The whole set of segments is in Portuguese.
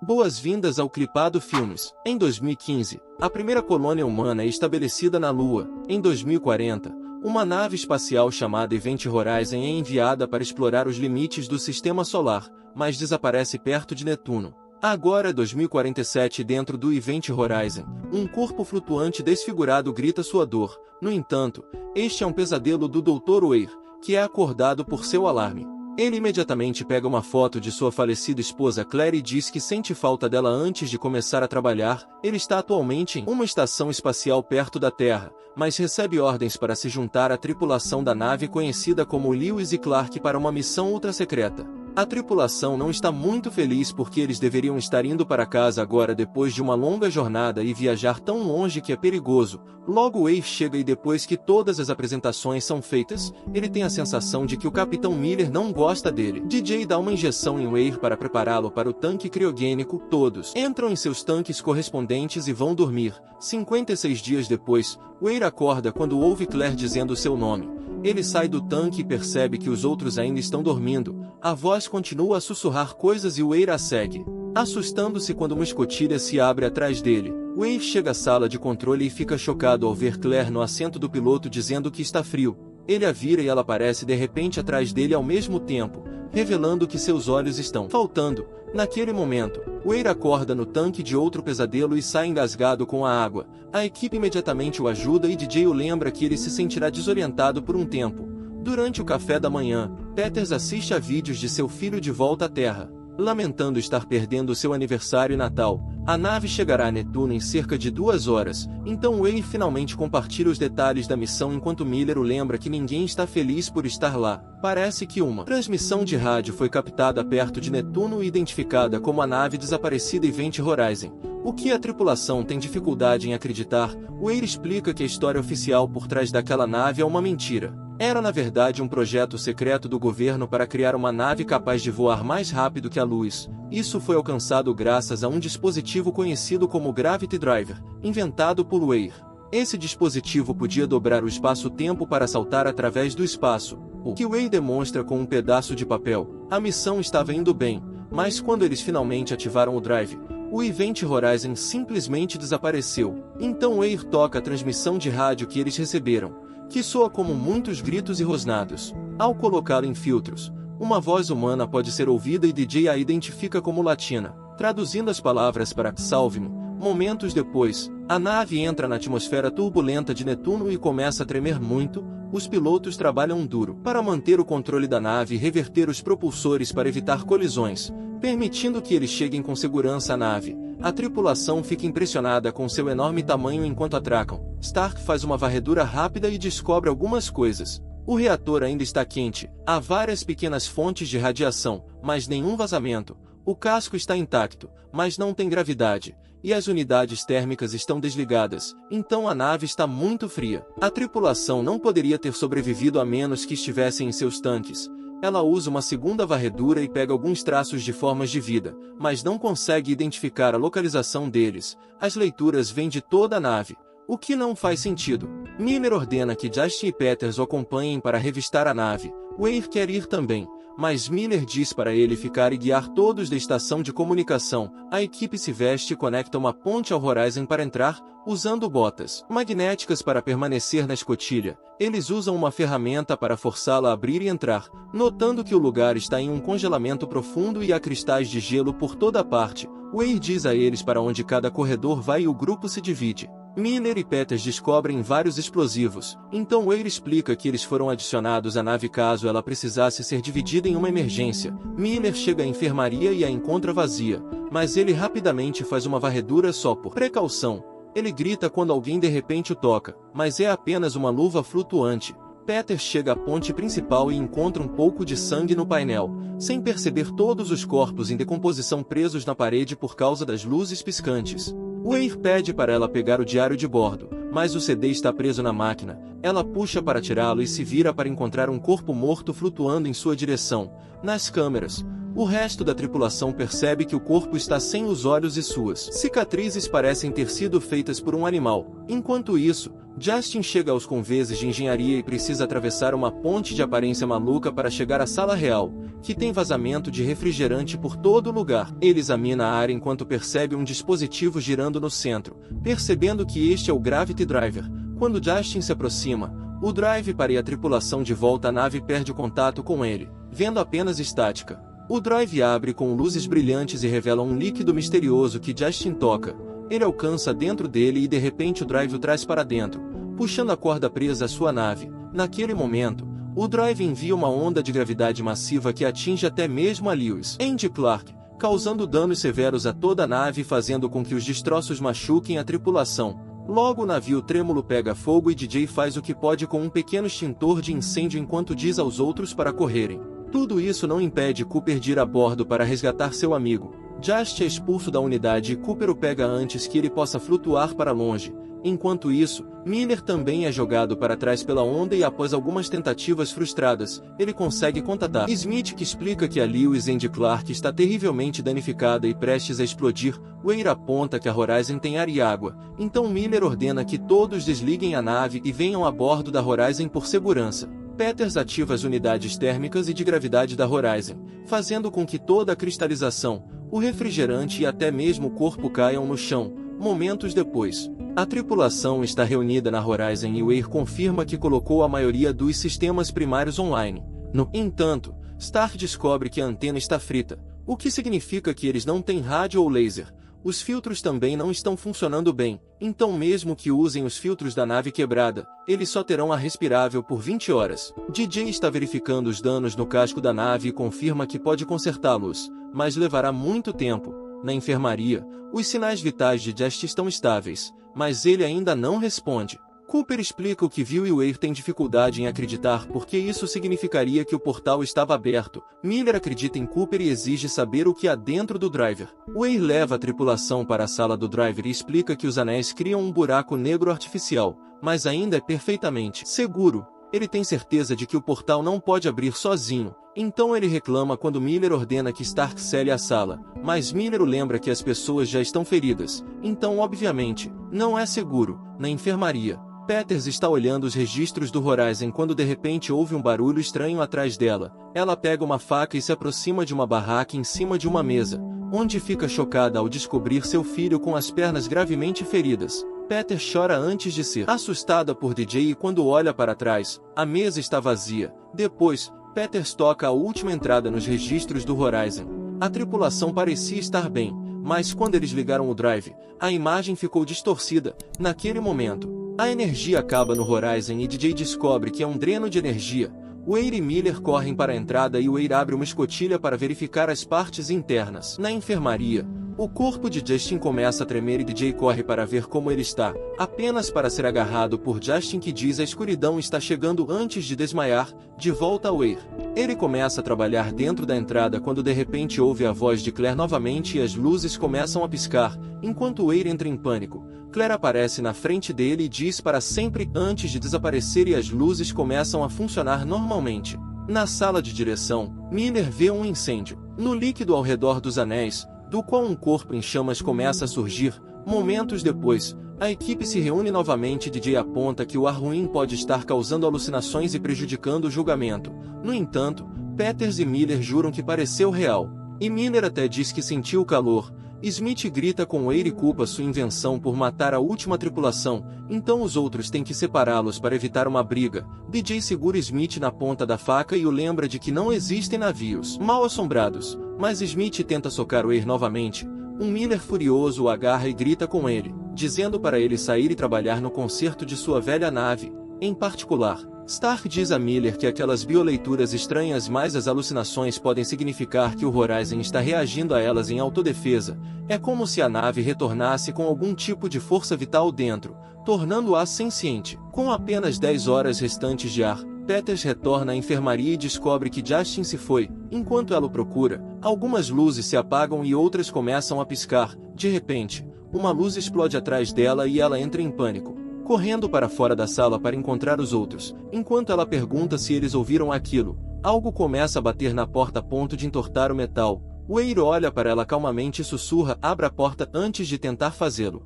Boas-vindas ao Clipado Filmes. Em 2015, a primeira colônia humana é estabelecida na Lua. Em 2040, uma nave espacial chamada Event Horizon é enviada para explorar os limites do Sistema Solar, mas desaparece perto de Netuno. Agora 2047 dentro do Event Horizon, um corpo flutuante desfigurado grita sua dor. No entanto, este é um pesadelo do Dr. Weir, que é acordado por seu alarme. Ele imediatamente pega uma foto de sua falecida esposa Claire e diz que sente falta dela antes de começar a trabalhar. Ele está atualmente em uma estação espacial perto da Terra, mas recebe ordens para se juntar à tripulação da nave conhecida como Lewis e Clark para uma missão ultra-secreta. A tripulação não está muito feliz porque eles deveriam estar indo para casa agora depois de uma longa jornada e viajar tão longe que é perigoso. Logo Weir chega e depois que todas as apresentações são feitas, ele tem a sensação de que o Capitão Miller não gosta dele. DJ dá uma injeção em Weir para prepará-lo para o tanque criogênico. Todos entram em seus tanques correspondentes e vão dormir. 56 dias depois, Weir acorda quando ouve Claire dizendo seu nome. Ele sai do tanque e percebe que os outros ainda estão dormindo. A voz continua a sussurrar coisas e Weir a segue, assustando-se quando uma escotilha se abre atrás dele. Weir chega à sala de controle e fica chocado ao ver Claire no assento do piloto dizendo que está frio. Ele a vira e ela aparece de repente atrás dele ao mesmo tempo, revelando que seus olhos estão faltando. Naquele momento, Weir acorda no tanque de outro pesadelo e sai engasgado com a água. A equipe imediatamente o ajuda e DJ o lembra que ele se sentirá desorientado por um tempo. Durante o café da manhã, Peters assiste a vídeos de seu filho de volta à Terra. Lamentando estar perdendo seu aniversário e Natal, a nave chegará a Netuno em cerca de 2 horas, então Weir finalmente compartilha os detalhes da missão enquanto Miller o lembra que ninguém está feliz por estar lá. Parece que uma transmissão de rádio foi captada perto de Netuno e identificada como a nave desaparecida Event Horizon. O que a tripulação tem dificuldade em acreditar, Weir explica que a história oficial por trás daquela nave é uma mentira. Era na verdade um projeto secreto do governo para criar uma nave capaz de voar mais rápido que a luz. Isso foi alcançado graças a um dispositivo conhecido como Gravity Driver, inventado por Weir. Esse dispositivo podia dobrar o espaço-tempo para saltar através do espaço, o que Weir demonstra com um pedaço de papel. A missão estava indo bem, mas quando eles finalmente ativaram o drive, o Event Horizon simplesmente desapareceu. Então Weir toca a transmissão de rádio que eles receberam, que soa como muitos gritos e rosnados. Ao colocá-lo em filtros, uma voz humana pode ser ouvida e DJ a identifica como latina. Traduzindo as palavras para "salve-me", momentos depois, a nave entra na atmosfera turbulenta de Netuno e começa a tremer muito. Os pilotos trabalham duro para manter o controle da nave e reverter os propulsores para evitar colisões, permitindo que eles cheguem com segurança à nave. A tripulação fica impressionada com seu enorme tamanho enquanto atracam. Stark faz uma varredura rápida e descobre algumas coisas. O reator ainda está quente, há várias pequenas fontes de radiação, mas nenhum vazamento. O casco está intacto, mas não tem gravidade, e as unidades térmicas estão desligadas, então a nave está muito fria. A tripulação não poderia ter sobrevivido a menos que estivessem em seus tanques. Ela usa uma segunda varredura e pega alguns traços de formas de vida, mas não consegue identificar a localização deles. As leituras vêm de toda a nave, o que não faz sentido. Miller ordena que Justin e Peters o acompanhem para revistar a nave. Weir quer ir também, mas Miller diz para ele ficar e guiar todos da estação de comunicação. A equipe se veste e conecta uma ponte ao Horizon para entrar, usando botas magnéticas para permanecer na escotilha. Eles usam uma ferramenta para forçá-la a abrir e entrar, notando que o lugar está em um congelamento profundo e há cristais de gelo por toda parte. Weir diz a eles para onde cada corredor vai e o grupo se divide. Miller e Peters descobrem vários explosivos, então Weir explica que eles foram adicionados à nave caso ela precisasse ser dividida em uma emergência. Miller chega à enfermaria e a encontra vazia, mas ele rapidamente faz uma varredura só por precaução. Ele grita quando alguém de repente o toca, mas é apenas uma luva flutuante. Peters chega à ponte principal e encontra um pouco de sangue no painel, sem perceber todos os corpos em decomposição presos na parede por causa das luzes piscantes. Weir pede para ela pegar o diário de bordo, mas o CD está preso na máquina. Ela puxa para tirá-lo e se vira para encontrar um corpo morto flutuando em sua direção. Nas câmeras, O resto da tripulação percebe que o corpo está sem os olhos e suas cicatrizes parecem ter sido feitas por um animal. Enquanto isso, Justin chega aos conveses de engenharia e precisa atravessar uma ponte de aparência maluca para chegar à sala real, que tem vazamento de refrigerante por todo lugar. Ele examina a área enquanto percebe um dispositivo girando no centro, percebendo que este é o Gravity Driver. Quando Justin se aproxima, o drive para e a tripulação de volta à nave perde o contato com ele, vendo apenas estática. O drive abre com luzes brilhantes e revela um líquido misterioso que Justin toca. Ele alcança dentro dele e de repente o drive o traz para dentro, puxando a corda presa à sua nave. Naquele momento, o drive envia uma onda de gravidade massiva que atinge até mesmo a Lewis e Clark, causando danos severos a toda a nave e fazendo com que os destroços machuquem a tripulação. Logo o navio trêmulo pega fogo e DJ faz o que pode com um pequeno extintor de incêndio enquanto diz aos outros para correrem. Tudo isso não impede Cooper de ir a bordo para resgatar seu amigo. Just é expulso da unidade e Cooper o pega antes que ele possa flutuar para longe. Enquanto isso, Miller também é jogado para trás pela onda e após algumas tentativas frustradas, ele consegue contatar Smith, que explica que a Lewis and Clark está terrivelmente danificada e prestes a explodir. Weir aponta que a Horizon tem ar e água, então Miller ordena que todos desliguem a nave e venham a bordo da Horizon por segurança. Peters ativa as unidades térmicas e de gravidade da Horizon, fazendo com que toda a cristalização, o refrigerante e até mesmo o corpo caiam no chão. Momentos depois, a tripulação está reunida na Horizon e Weir confirma que colocou a maioria dos sistemas primários online. No entanto, Stark descobre que a antena está frita, o que significa que eles não têm rádio ou laser. Os filtros também não estão funcionando bem, então mesmo que usem os filtros da nave quebrada, eles só terão ar respirável por 20 horas. DJ está verificando os danos no casco da nave e confirma que pode consertá-los, mas levará muito tempo. Na enfermaria, os sinais vitais de Just estão estáveis, mas ele ainda não responde. Cooper explica o que viu e Weir tem dificuldade em acreditar porque isso significaria que o portal estava aberto. Miller acredita em Cooper e exige saber o que há dentro do driver. Weir leva a tripulação para a sala do driver e explica que os anéis criam um buraco negro artificial, mas ainda é perfeitamente seguro. Ele tem certeza de que o portal não pode abrir sozinho, então ele reclama quando Miller ordena que Stark cele a sala, mas Miller o lembra que as pessoas já estão feridas, então obviamente, não é seguro. Na enfermaria, Peters está olhando os registros do Horizon quando de repente ouve um barulho estranho atrás dela. Ela pega uma faca e se aproxima de uma barraca em cima de uma mesa, onde fica chocada ao descobrir seu filho com as pernas gravemente feridas. Peter chora antes de ser assustada por DJ e quando olha para trás, a mesa está vazia. Depois, Peters toca a última entrada nos registros do Horizon. A tripulação parecia estar bem, mas quando eles ligaram o drive, a imagem ficou distorcida. Naquele momento, a energia acaba no Horizon e DJ descobre que é um dreno de energia. Weir e Miller correm para a entrada e Weir abre uma escotilha para verificar as partes internas. Na enfermaria, o corpo de Justin começa a tremer e DJ corre para ver como ele está, apenas para ser agarrado por Justin, que diz a escuridão está chegando antes de desmaiar. De volta a Weir, ele começa a trabalhar dentro da entrada quando de repente ouve a voz de Claire novamente e as luzes começam a piscar. Enquanto Weir entra em pânico, Claire aparece na frente dele e diz para sempre antes de desaparecer e as luzes começam a funcionar normalmente. Na sala de direção, Miller vê um incêndio no líquido ao redor dos anéis, do qual um corpo em chamas começa a surgir. Momentos depois, a equipe se reúne novamente e DJ aponta que o ar ruim pode estar causando alucinações e prejudicando o julgamento. No entanto, Peters e Miller juram que pareceu real, e Miller até diz que sentiu calor. Smith grita com Weir e culpa sua invenção por matar a última tripulação, então os outros têm que separá-los para evitar uma briga. DJ segura Smith na ponta da faca e o lembra de que não existem navios mal assombrados, mas Smith tenta socar Weir novamente. Um Miller furioso o agarra e grita com ele, dizendo para ele sair e trabalhar no conserto de sua velha nave. Em particular, Stark diz a Miller que aquelas bioleituras estranhas mais as alucinações podem significar que o Horizon está reagindo a elas em autodefesa. É como se a nave retornasse com algum tipo de força vital dentro, tornando-a senciente. Com apenas 10 horas restantes de ar, Peters retorna à enfermaria e descobre que Justin se foi. Enquanto ela o procura, algumas luzes se apagam e outras começam a piscar. De repente, uma luz explode atrás dela e ela entra em pânico. correndo para fora da sala para encontrar os outros. Enquanto ela pergunta se eles ouviram aquilo, algo começa a bater na porta a ponto de entortar o metal. Weir olha para ela calmamente e sussurra: abra a porta antes de tentar fazê-lo.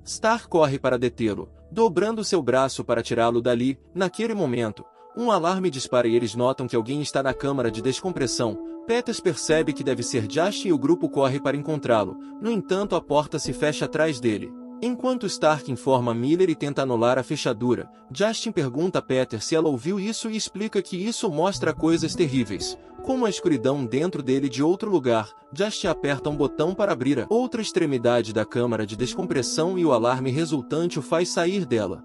Stark corre para detê-lo, dobrando seu braço para tirá-lo dali. Naquele momento, um alarme dispara e eles notam que alguém está na câmara de descompressão. Peters percebe que deve ser Justin e o grupo corre para encontrá-lo. No entanto, a porta se fecha atrás dele. Enquanto Stark informa Miller e tenta anular a fechadura, Justin pergunta a Peters se ela ouviu isso e explica que isso mostra coisas terríveis, como a escuridão dentro dele de outro lugar. Justin aperta um botão para abrir a outra extremidade da câmara de descompressão e o alarme resultante o faz sair dela.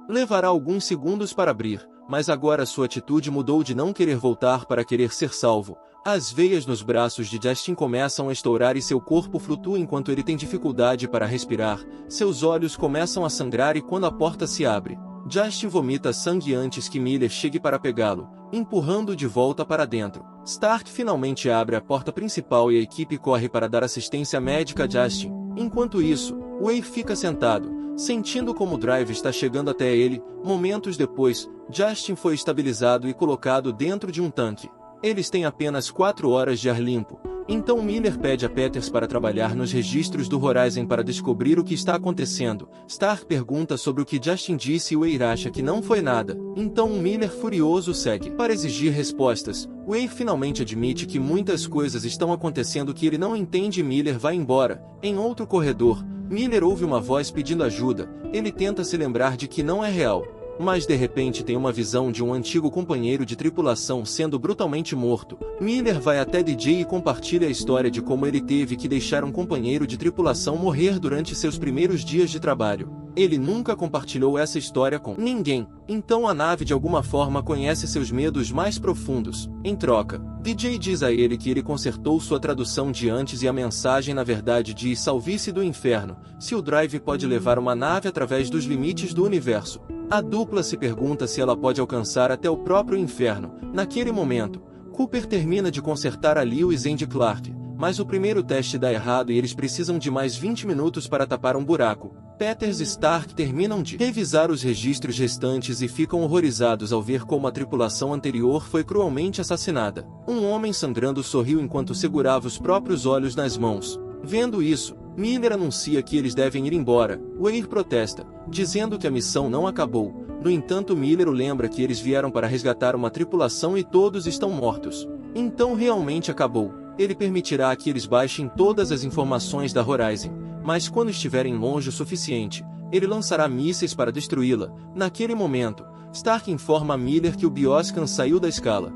Levará alguns segundos para abrir, mas agora sua atitude mudou de não querer voltar para querer ser salvo. As veias nos braços de Justin começam a estourar e seu corpo flutua enquanto ele tem dificuldade para respirar. Seus olhos começam a sangrar e quando a porta se abre, Justin vomita sangue antes que Miller chegue para pegá-lo, empurrando-o de volta para dentro. Stark finalmente abre a porta principal e a equipe corre para dar assistência médica a Justin. Enquanto isso, Weir fica sentado, sentindo como o drive está chegando até ele. Momentos depois, Justin foi estabilizado e colocado dentro de um tanque. Eles têm apenas 4 horas de ar limpo, então Miller pede a Peters para trabalhar nos registros do Horizon para descobrir o que está acontecendo. Stark pergunta sobre o que Justin disse e Weir acha que não foi nada, então Miller furioso segue para exigir respostas. Weir finalmente admite que muitas coisas estão acontecendo que ele não entende e Miller vai embora. Em outro corredor, Miller ouve uma voz pedindo ajuda. Ele tenta se lembrar de que não é real, mas de repente tem uma visão de um antigo companheiro de tripulação sendo brutalmente morto. Miller vai até DJ e compartilha a história de como ele teve que deixar um companheiro de tripulação morrer durante seus primeiros dias de trabalho. Ele nunca compartilhou essa história com ninguém, então a nave de alguma forma conhece seus medos mais profundos. Em troca, DJ diz a ele que ele consertou sua tradução de antes e a mensagem na verdade diz: salve-se do inferno, se o drive pode levar uma nave através dos limites do universo. A dupla se pergunta se ela pode alcançar até o próprio inferno. Naquele momento, Cooper termina de consertar a Lewis and Clark, mas o primeiro teste dá errado e eles precisam de mais 20 minutos para tapar um buraco. Peters e Stark terminam de revisar os registros restantes e ficam horrorizados ao ver como a tripulação anterior foi cruelmente assassinada. Um homem sangrando sorriu enquanto segurava os próprios olhos nas mãos. Vendo isso, Miller anuncia que eles devem ir embora. Weir protesta, dizendo que a missão não acabou. No entanto, Miller o lembra que eles vieram para resgatar uma tripulação e todos estão mortos. Então realmente acabou. Ele permitirá que eles baixem todas as informações da Horizon, mas quando estiverem longe o suficiente, ele lançará mísseis para destruí-la. Naquele momento, Stark informa a Miller que o Bioscan saiu da escala,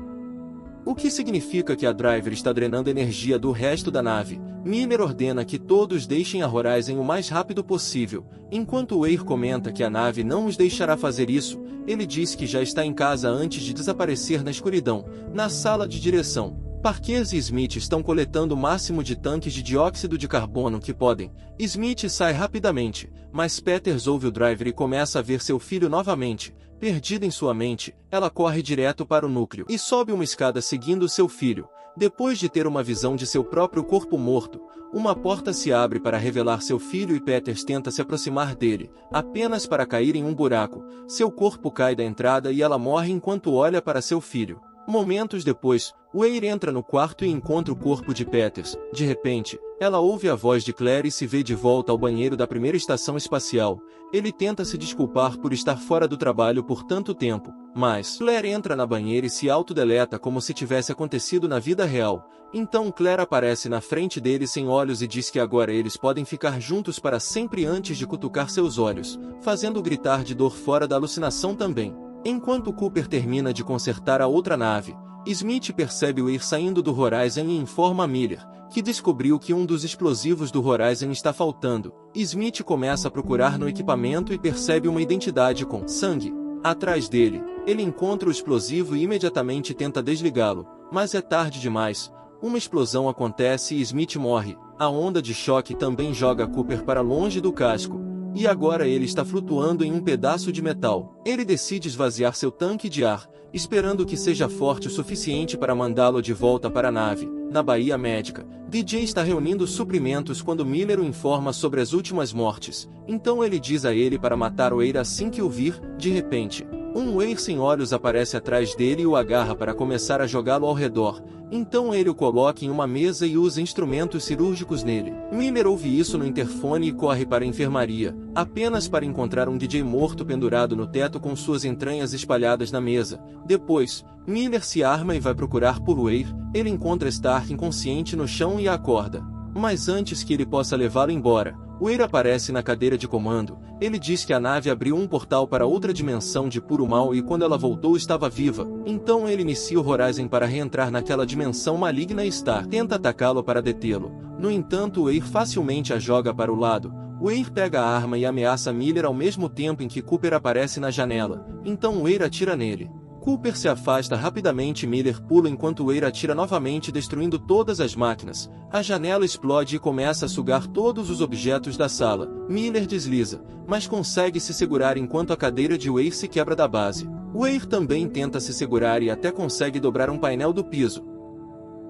o que significa que a Driver está drenando energia do resto da nave. Miller ordena que todos deixem a Horizon o mais rápido possível. Enquanto Weir comenta que a nave não os deixará fazer isso, ele diz que já está em casa antes de desaparecer na escuridão. Na sala de direção, Parkes e Smith estão coletando o máximo de tanques de dióxido de carbono que podem. Smith sai rapidamente, mas Peters ouve o driver e começa a ver seu filho novamente. Perdida em sua mente, ela corre direto para o núcleo e sobe uma escada seguindo seu filho. Depois de ter uma visão de seu próprio corpo morto, uma porta se abre para revelar seu filho e Peters tenta se aproximar dele, apenas para cair em um buraco. Seu corpo cai da entrada e ela morre enquanto olha para seu filho. Momentos depois, Weir entra no quarto e encontra o corpo de Peters. De repente, ela ouve a voz de Claire e se vê de volta ao banheiro da primeira estação espacial. Ele tenta se desculpar por estar fora do trabalho por tanto tempo, mas Claire entra na banheira e se autodeleta como se tivesse acontecido na vida real. Então Claire aparece na frente dele sem olhos e diz que agora eles podem ficar juntos para sempre antes de cutucar seus olhos, fazendo gritar de dor fora da alucinação também. Enquanto Cooper termina de consertar a outra nave, Smith percebe Weir saindo do Horizon e informa a Miller, que descobriu que um dos explosivos do Horizon está faltando. Smith começa a procurar no equipamento e percebe uma identidade com sangue. Atrás dele, ele encontra o explosivo e imediatamente tenta desligá-lo, mas é tarde demais. Uma explosão acontece e Smith morre. A onda de choque também joga Cooper para longe do casco, e agora ele está flutuando em um pedaço de metal. Ele decide esvaziar seu tanque de ar, esperando que seja forte o suficiente para mandá-lo de volta para a nave. na Bahia Médica, DJ está reunindo suprimentos quando Miller o informa sobre as últimas mortes. Então ele diz a ele para matar o Weir assim que o vir. De repente, um Weir sem olhos aparece atrás dele e o agarra para começar a jogá-lo ao redor. Então ele o coloca em uma mesa e usa instrumentos cirúrgicos nele. Miller ouve isso no interfone e corre para a enfermaria, apenas para encontrar um DJ morto pendurado no teto com suas entranhas espalhadas na mesa. Depois, Miller se arma e vai procurar por Weir. Ele encontra Stark inconsciente no chão e a acorda. Mas antes que ele possa levá-lo embora, Weir aparece na cadeira de comando. Ele diz que a nave abriu um portal para outra dimensão de puro mal e quando ela voltou estava viva. Então ele inicia o Horizon para reentrar naquela dimensão maligna e Stark tenta atacá-lo para detê-lo. No entanto, Weir facilmente a joga para o lado. Weir pega a arma e ameaça Miller ao mesmo tempo em que Cooper aparece na janela. Então Weir atira nele. Cooper se afasta rapidamente e Miller pula enquanto Weir atira novamente, destruindo todas as máquinas. A janela explode e começa a sugar todos os objetos da sala. Miller desliza, mas consegue se segurar enquanto a cadeira de Weir se quebra da base. Weir também tenta se segurar e até consegue dobrar um painel do piso.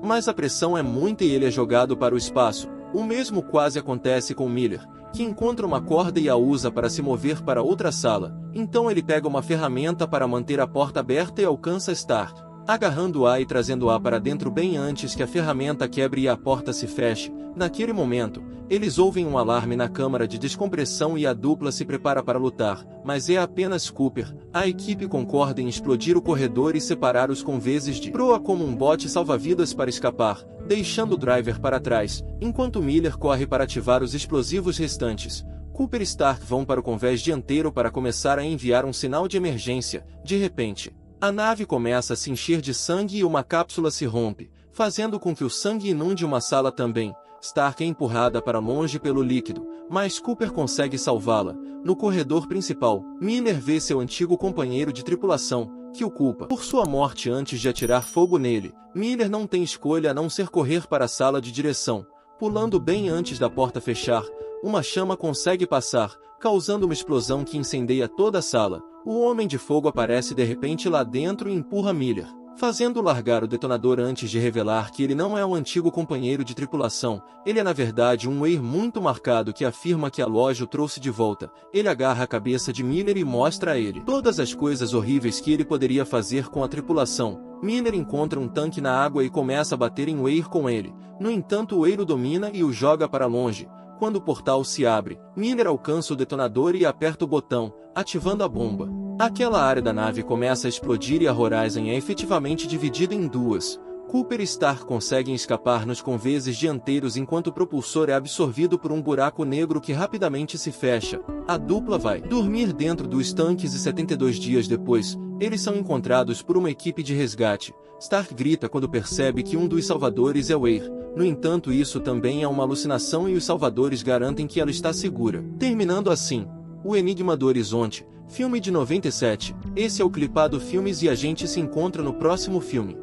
Mas a pressão é muita e ele é jogado para o espaço. O mesmo quase acontece com Miller, que encontra uma corda e a usa para se mover para outra sala. Então ele pega uma ferramenta para manter a porta aberta e alcança Stark, agarrando-a e trazendo-a para dentro bem antes que a ferramenta quebre e a porta se feche. Naquele momento, eles ouvem um alarme na câmara de descompressão e a dupla se prepara para lutar, mas é apenas Cooper. A equipe concorda em explodir o corredor e separar os conveses de proa como um bote salva-vidas para escapar, deixando o driver para trás, enquanto Miller corre para ativar os explosivos restantes. Cooper e Stark vão para o convés dianteiro para começar a enviar um sinal de emergência. De repente, a nave começa a se encher de sangue e uma cápsula se rompe, fazendo com que o sangue inunde uma sala também. Stark é empurrada para longe pelo líquido, mas Cooper consegue salvá-la. No corredor principal, Miller vê seu antigo companheiro de tripulação, que o culpa por sua morte antes de atirar fogo nele. Miller não tem escolha a não ser correr para a sala de direção. Pulando bem antes da porta fechar, uma chama consegue passar, causando uma explosão que incendeia toda a sala. O Homem de Fogo aparece de repente lá dentro e empurra Miller, fazendo largar o detonador antes de revelar que ele não é um antigo companheiro de tripulação. Ele é na verdade um Weir muito marcado que afirma que a loja o trouxe de volta. Ele agarra a cabeça de Miller e mostra a ele todas as coisas horríveis que ele poderia fazer com a tripulação. Miller encontra um tanque na água e começa a bater em Weir com ele. No entanto, Weir o domina e o joga para longe. Quando o portal se abre, Miller alcança o detonador e aperta o botão, ativando a bomba. Aquela área da nave começa a explodir e a Horizon é efetivamente dividida em duas. Cooper e Stark conseguem escapar nos conveses dianteiros enquanto o propulsor é absorvido por um buraco negro que rapidamente se fecha. A dupla vai dormir dentro dos tanques e 72 dias depois, eles são encontrados por uma equipe de resgate. Stark grita quando percebe que um dos salvadores é Weir. No entanto, isso também é uma alucinação e os salvadores garantem que ela está segura. Terminando assim, O Enigma do Horizonte, filme de 97. Esse é o Clipado Filmes e a gente se encontra no próximo filme.